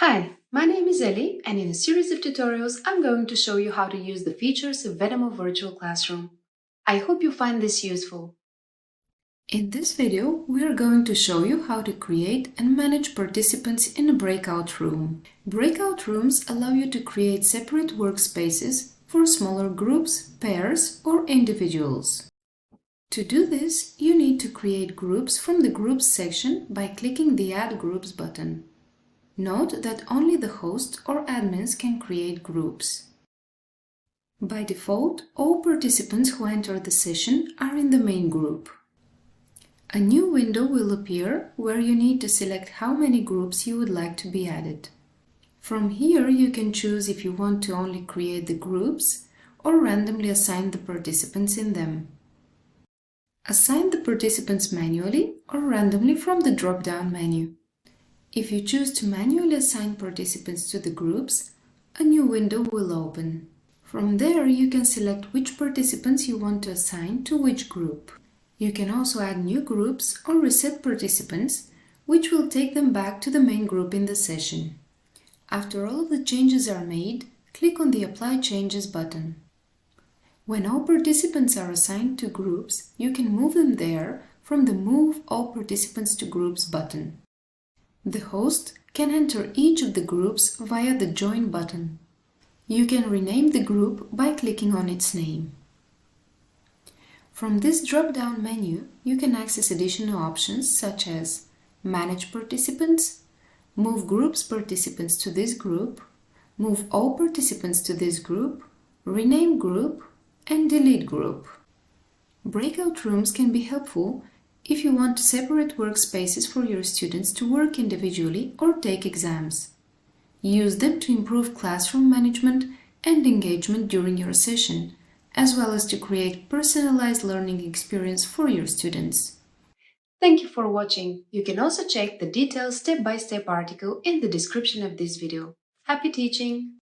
Hi, my name is Ellie, and in a series of tutorials, I'm going to show you how to use the features of VEDAMO Virtual Classroom. I hope you find this useful. In this video, we are going to show you how to create and manage participants in a breakout room. Breakout rooms allow you to create separate workspaces for smaller groups, pairs, or individuals. To do this, you need to create groups from the Groups section by clicking the Add Groups button. Note that only the host or admins can create groups. By default, all participants who enter the session are in the main group. A new window will appear where you need to select how many groups you would like to be added. From here, you can choose if you want to only create the groups or randomly assign the participants in them. Assign the participants manually or randomly from the drop-down menu. If you choose to manually assign participants to the groups, a new window will open. From there, you can select which participants you want to assign to which group. You can also add new groups or reset participants, which will take them back to the main group in the session. After all of the changes are made, click on the Apply Changes button. When all participants are assigned to groups, you can move them there from the Move All Participants to Groups button. The host can enter each of the groups via the Join button. You can rename the group by clicking on its name. From this drop-down menu, you can access additional options such as Manage Participants, Move Groups Participants to this group, Move All Participants to this group, Rename Group, and Delete Group. Breakout rooms can be helpful if you want to separate workspaces for your students to work individually or take exams. Use them to improve classroom management and engagement during your session, as well as to create personalized learning experience for your students. Thank you for watching. You can also check the detailed step-by-step article in the description of this video. Happy teaching!